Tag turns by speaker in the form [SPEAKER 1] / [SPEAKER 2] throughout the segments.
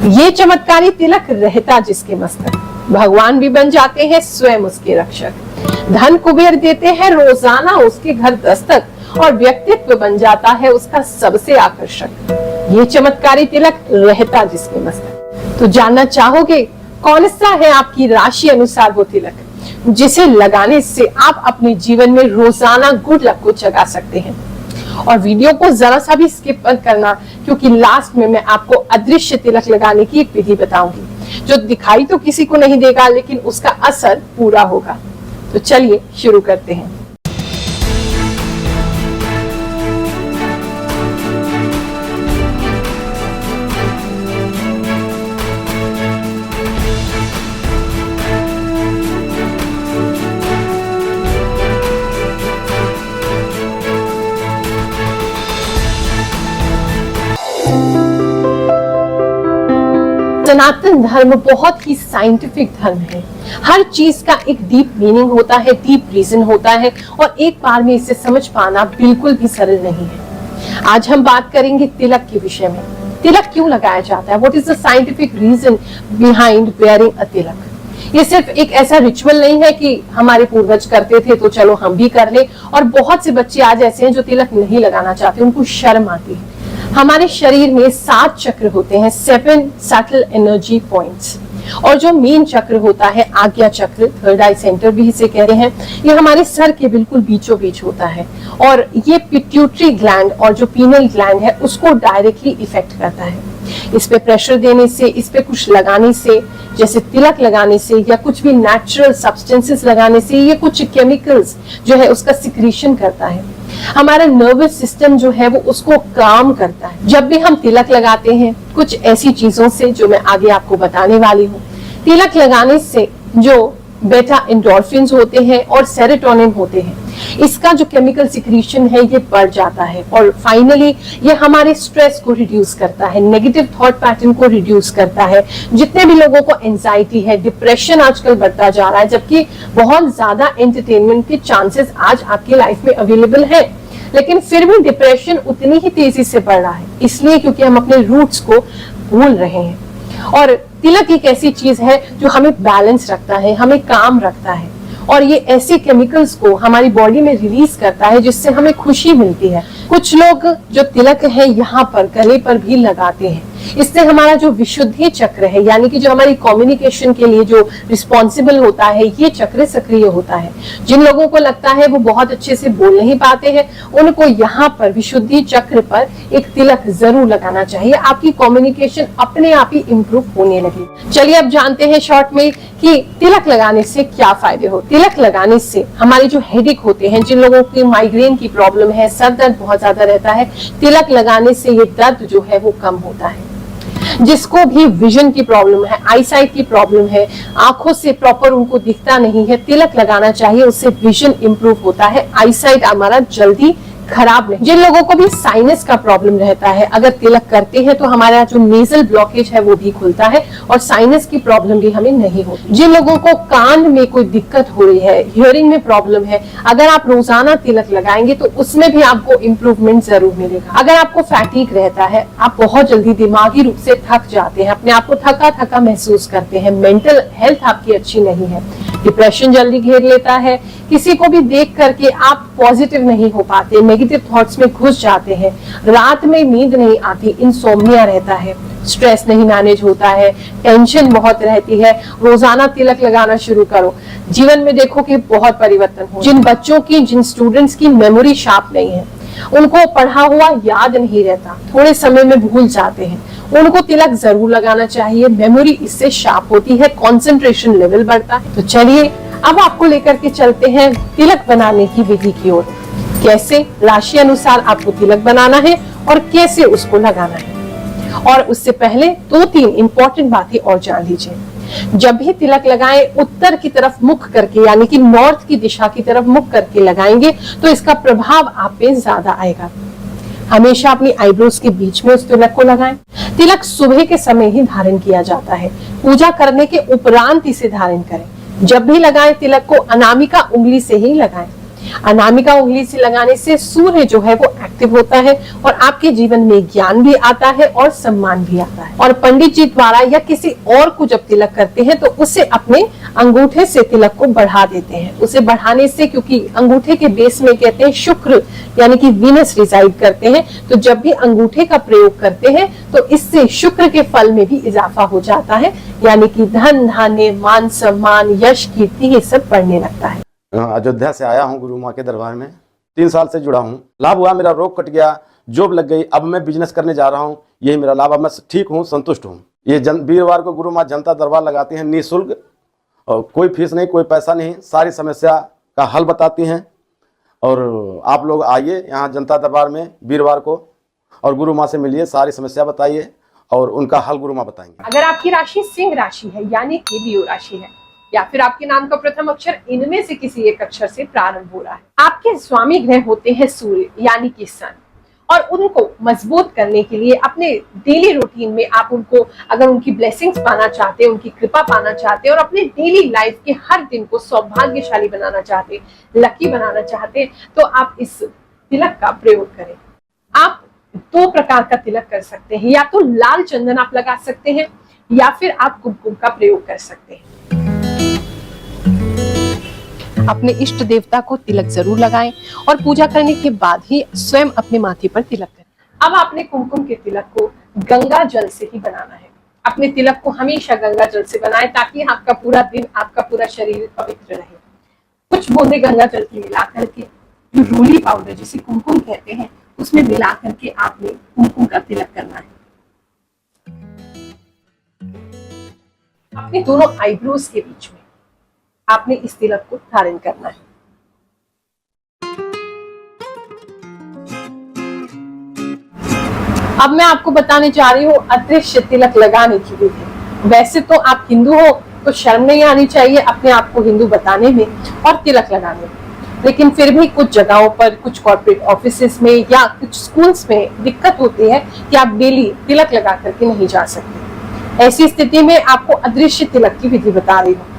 [SPEAKER 1] ये चमत्कारी तिलक रहता जिसके मस्तक, भगवान भी बन जाते हैं स्वयं उसके रक्षक। धन कुबेर देते हैं रोजाना उसके घर दस्तक, और व्यक्तित्व बन जाता है उसका सबसे आकर्षक। ये चमत्कारी तिलक रहता जिसके मस्तक। तो जानना चाहोगे कौन सा है आपकी राशि अनुसार वो तिलक, जिसे लगाने से आप अपने जीवन में रोजाना गुड लक को जगा सकते हैं। और वीडियो को जरा सा भी स्किप मत करना, क्योंकि लास्ट में मैं आपको अदृश्य तिलक लगाने की एक विधि बताऊंगी, जो दिखाई तो किसी को नहीं देगा, लेकिन उसका असर पूरा होगा। तो चलिए शुरू करते हैं। सनातन धर्म बहुत ही साइंटिफिक धर्म है। हर चीज का एक डीप मीनिंग होता है, डीप रीजन होता है, और एक बार में इसे समझ पाना बिल्कुल भी सरल नहीं है। आज हम बात करेंगे तिलक के विषय में। तिलक क्यों लगाया जाता है? What is the scientific reason behind wearing a tilak? ये सिर्फ एक ऐसा रिचुअल नहीं है कि हमारे पूर्वज करते थे तो चलो हम भी कर ले। और बहुत से बच्चे आज ऐसे हैं जो तिलक नहीं लगाना चाहते, उनको शर्म आती है। हमारे शरीर में 7 चक्र होते हैं, 7 सटल एनर्जी पॉइंट्स, और जो मेन चक्र होता है आज्ञा चक्र, थर्ड आई सेंटर भी इसे कहते हैं, ये हमारे सर के बिल्कुल बीचों बीच होता है। और ये पिट्यूटरी ग्लैंड और जो पीनल ग्लैंड है उसको डायरेक्टली इफेक्ट करता है। इस पे प्रेशर देने से, इस पे कुछ लगाने से, जैसे तिलक लगाने से या कुछ भी नेचुरल सब्सटेंसेस लगाने से, ये कुछ केमिकल्स जो है उसका सिक्रीशन करता है। हमारा नर्वस सिस्टम जो है वो उसको काम करता है। जब भी हम तिलक लगाते हैं, कुछ ऐसी चीजों से जो मैं आगे आपको बताने वाली हूँ, तिलक लगाने से जो बेटा एंडोर्फिन्स होते हैं और सेरोटोनिन होते हैं, इसका जो केमिकल सिक्रीशन है ये बढ़ जाता है। और फाइनली ये हमारे स्ट्रेस को रिड्यूस करता है, नेगेटिव थॉट पैटर्न को रिड्यूस करता है। जितने भी लोगों को एंजाइटी है, डिप्रेशन आजकल बढ़ता जा रहा है, जबकि बहुत ज्यादा एंटरटेनमेंट के चांसेस आज आपकी लाइफ में अवेलेबल है, लेकिन फिर भी डिप्रेशन उतनी ही तेजी से बढ़ रहा है, इसलिए क्योंकि हम अपने रूट्स को भूल रहे हैं। और तिलक एक ऐसी चीज है जो हमें बैलेंस रखता है, हमें काम रखता है, और ये ऐसे केमिकल्स को हमारी बॉडी में रिलीज करता है जिससे हमें खुशी मिलती है। कुछ लोग जो तिलक है यहाँ पर गले पर भी लगाते हैं, इससे हमारा जो विशुद्धि चक्र है, यानी कि जो हमारी कम्युनिकेशन के लिए जो रिस्पॉन्सिबल होता है, ये चक्र सक्रिय होता है। जिन लोगों को लगता है वो बहुत अच्छे से बोल नहीं पाते हैं, उनको यहाँ पर विशुद्धि चक्र पर एक तिलक जरूर लगाना चाहिए। आपकी कम्युनिकेशन अपने आप ही इम्प्रूव होने लगी। चलिए अब जानते हैं शॉर्ट में कि तिलक लगाने से क्या फायदे हो। तिलक लगाने से हमारे जो हेडेक होते हैं, जिन लोगों की माइग्रेन की प्रॉब्लम है, सर दर्द बहुत ज्यादा रहता है, तिलक लगाने से ये दर्द जो है वो कम होता है। जिसको भी विजन की प्रॉब्लम है, आईसाइट की प्रॉब्लम है, आंखों से प्रॉपर उनको दिखता नहीं है, तिलक लगाना चाहिए, उससे विजन इंप्रूव होता है, आईसाइट हमारा जल्दी खराब नहीं। जिन लोगों को भी साइनस का प्रॉब्लम रहता है, अगर तिलक करते हैं तो हमारा जो नेजल ब्लॉकेज है वो भी खुलता है और साइनस की प्रॉब्लम भी हमें नहीं होती। जिन लोगों को कान में कोई दिक्कत हो रही है, हियरिंग में प्रॉब्लम है, अगर आप रोजाना तिलक लगाएंगे तो उसमें भी आपको इम्प्रूवमेंट जरूर मिलेगा। अगर आपको फैटिक रहता है, आप बहुत जल्दी दिमागी रूप से थक जाते हैं, अपने आप को थका थका महसूस करते हैं, मेंटल हेल्थ आपकी अच्छी नहीं है, डिप्रेशन जल्दी घेर लेता है, किसी को भी देख करके आप पॉजिटिव नहीं हो पाते, नेगेटिव थॉट्स में घुस जाते हैं, रात में नींद नहीं आती, इंसोम्निया रहता है, स्ट्रेस नहीं मैनेज होता है, टेंशन बहुत रहती है, रोजाना तिलक लगाना शुरू करो, जीवन में देखो कि बहुत परिवर्तन हो। जिन बच्चों की, जिन स्टूडेंट्स की मेमोरी शार्प नहीं है, उनको पढ़ा हुआ याद नहीं रहता, थोड़े समय में भूल जाते हैं, उनको तिलक जरूर लगाना चाहिए। मेमोरी इससे शार्प होती है, कंसंट्रेशन लेवल बढ़ता है। तो चलिए अब आपको लेकर के चलते हैं तिलक बनाने की विधि की ओर। कैसे राशि अनुसार आपको तिलक बनाना है और कैसे उसको लगाना है। और उससे पहले 2-3 इंपॉर्टेंट बातें और जान लीजिए। जब भी तिलक लगाएं, उत्तर की तरफ मुख करके, यानी कि नॉर्थ की दिशा की तरफ मुख करके लगाएंगे तो इसका प्रभाव आप पे ज्यादा आएगा। हमेशा अपनी आईब्रोज के बीच में उस तिलक को लगाएं। तिलक सुबह के समय ही धारण किया जाता है, पूजा करने के उपरांत इसे धारण करें। जब भी लगाएं तिलक को अनामिका उंगली से ही लगाएं। अनामिका उंगली से लगाने से सूर्य जो है वो एक्टिव होता है और आपके जीवन में ज्ञान भी आता है और सम्मान भी आता है। और पंडित जी द्वारा या किसी और को जब तिलक करते हैं तो उसे अपने अंगूठे से तिलक को बढ़ा देते हैं। उसे बढ़ाने से, क्योंकि अंगूठे के बेस में कहते हैं शुक्र यानी कि वीनस रिसाइड करते हैं, तो जब भी अंगूठे का प्रयोग करते हैं तो इससे शुक्र के फल में भी इजाफा हो जाता है, यानी कि धन धान्य मान सम्मान यश कीर्ति ये सब बढ़ने लगता है।
[SPEAKER 2] अयोध्या से आया हूँ गुरु माँ के दरबार में, 3 साल से जुड़ा हूँ। लाभ हुआ, मेरा रोग कट गया, जॉब लग गई, अब मैं बिजनेस करने जा रहा हूँ, यही मेरा लाभ। अब मैं ठीक हूँ, संतुष्ट हूँ। ये वीरवार को गुरु माँ जनता दरबार लगाती हैं निःशुल्क, और कोई फीस नहीं, कोई पैसा नहीं, सारी समस्या का हल बताती हैं। और आप लोग आइए यहाँ जनता दरबार में वीरवार को और गुरु माँ से मिलिए, सारी समस्या बताइए और उनका हल गुरु माँ बताएंगे।
[SPEAKER 1] अगर आपकी राशि सिंह राशि है यानी कि लियो राशि है, या फिर आपके नाम का प्रथम अक्षर इनमें से किसी एक अक्षर से प्रारंभ हो रहा है, आपके स्वामी ग्रह होते हैं सूर्य यानी कि सन, और उनको मजबूत करने के लिए अपने डेली रूटीन में आप उनको, अगर उनकी ब्लेसिंग्स पाना चाहते हैं, उनकी कृपा पाना चाहते हैं और अपने डेली लाइफ के हर दिन को सौभाग्यशाली बनाना चाहते हैं, लकी बनाना चाहते हैं, तो आप इस तिलक का प्रयोग करें। आप 2 प्रकार का तिलक कर सकते हैं, या तो लाल चंदन आप लगा सकते हैं या फिर आप कुमकुम का प्रयोग कर सकते हैं। अपने इष्ट देवता को तिलक जरूर लगाएं और पूजा करने के बाद ही स्वयं अपने माथे पर तिलक करें। अब आपने कुमकुम के तिलक को गंगा जल से ही बनाना है। अपने तिलक को हमेशा गंगा जल से बनाएं ताकि आपका पूरा दिन, आपका पूरा शरीर पवित्र रहे। कुछ बूंदे गंगा जल की मिला करके, जो रोली पाउडर जिसे कुमकुम कहते हैं, उसमें मिला करके आपने कुमकुम का तिलक करना है। अपने दोनों आईब्रोज के बीच में आपने इस तिलक को धारण करना है। अब मैं आपको बताने जा रही हूँ अदृश्य तिलक लगाने की विधि। वैसे तो आप हिंदू हो तो शर्म नहीं आनी चाहिए अपने आप को हिंदू बताने में और तिलक लगाने में, लेकिन फिर भी कुछ जगहों पर, कुछ कॉर्पोरेट ऑफिसेस में या कुछ स्कूल्स में दिक्कत होती है कि आप डेली तिलक लगा करके नहीं जा सकते। ऐसी स्थिति में आपको अदृश्य तिलक की विधि बता रही हूँ।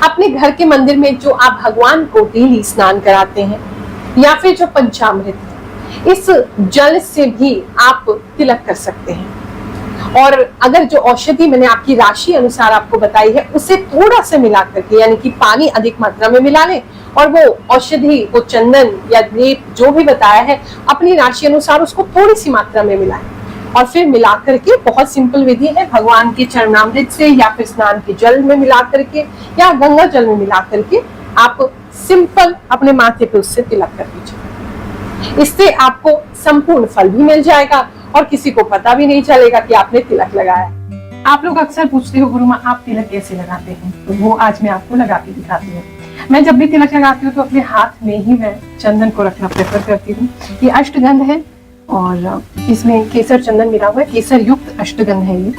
[SPEAKER 1] अपने घर के मंदिर में जो आप भगवान को डेली स्नान कराते हैं या फिर जो पंचामृत है, इस जल से भी आप तिलक कर सकते हैं। और अगर जो औषधि मैंने आपकी राशि अनुसार आपको बताई है उसे थोड़ा सा मिला करके, यानी कि पानी अधिक मात्रा में मिला लें और वो औषधि, वो चंदन या लेप जो भी बताया है, अपनी राशि अनुसार उसको थोड़ी सी मात्रा में मिलाएं और फिर मिला करके, बहुत सिंपल विधि है, भगवान के चरणामृत से या फिर स्नान के जल में मिला करके या गंगा जल में मिला करके आप सिंपल अपने माथे पे उससे तिलक कर दीजिए। इससे आपको संपूर्ण फल भी मिल जाएगा और किसी को पता भी नहीं चलेगा कि आपने तिलक लगाया। आप लोग अक्सर पूछते हो गुरु माँ आप तिलक कैसे लगाते हैं, तो वो आज मैं आपको लगा के दिखाती हूँ। मैं जब भी तिलक लगाती हूँ तो अपने हाथ में ही मैं चंदन को रखना प्रेफर करती हूँ। ये अष्टगंध है और इसमें केसर चंदन मिला हुआ है, केसर युक्त अष्टगंध है ये,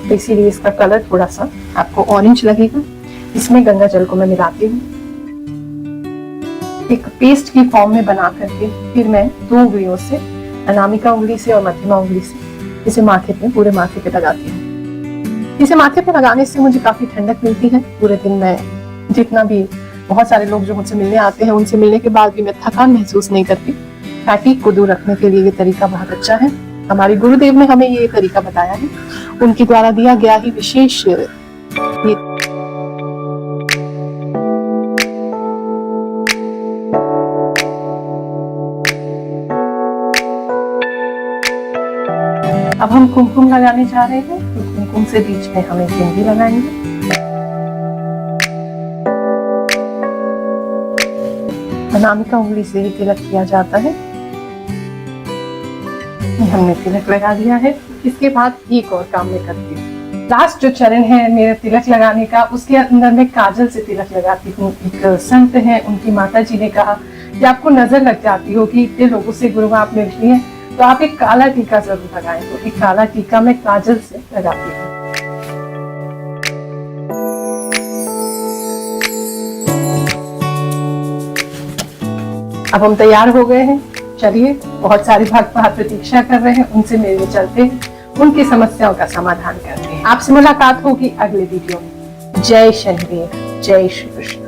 [SPEAKER 1] तो इसीलिए इसका कलर थोड़ा सा आपको ऑरेंज लगेगा। इसमें गंगा जल को मैं मिलाती हूँ एक पेस्ट की फॉर्म में बना करके, फिर मैं 2 उंगलियों से, अनामिका उंगली से और मध्यमा उंगली से, इसे माथे पे, पूरे माथे पे लगाती हूँ। इसे माथे पे लगाने से मुझे काफी ठंडक मिलती है। पूरे दिन में जितना भी, बहुत सारे लोग जो मुझसे मिलने आते हैं, उनसे मिलने के बाद भी मैं थकान महसूस नहीं करती। फैटिक को दूर रखने के लिए ये तरीका बहुत अच्छा है। हमारे गुरुदेव ने हमें ये तरीका बताया है, उनके द्वारा दिया गया ही विशेष ये। अब हम कुमकुम लगाने जा रहे हैं, तो कुमकुम से बीच में हम एक बिंदी लगाएंगे। अनामिका उंगली से ही तिलक किया जाता है। हमने तिलक लगा दिया है। इसके बाद एक और काम मैं करती हूँ। लास्ट जो चरण है मेरे तिलक लगाने का, उसके अंदर मैं काजल से तिलक लगाती हूँ। एक संत है, उनकी माता जी ने कहा कि आपको नजर लग जाती हो कि इतने लोगों से गुरु आप मिलती हैं, तो आप एक काला टीका जरूर लगाएं। तो एक काला टीका मैं काजल से लगाती हूँ। अब हम तैयार हो गए हैं। चलिए, बहुत सारे भक्त बाहर प्रतीक्षा कर रहे हैं, उनसे मिलने चलते हैं, उनकी समस्याओं का समाधान करते हैं। आपसे मुलाकात होगी अगले वीडियो में। जय शनिदेव, जय श्री कृष्ण।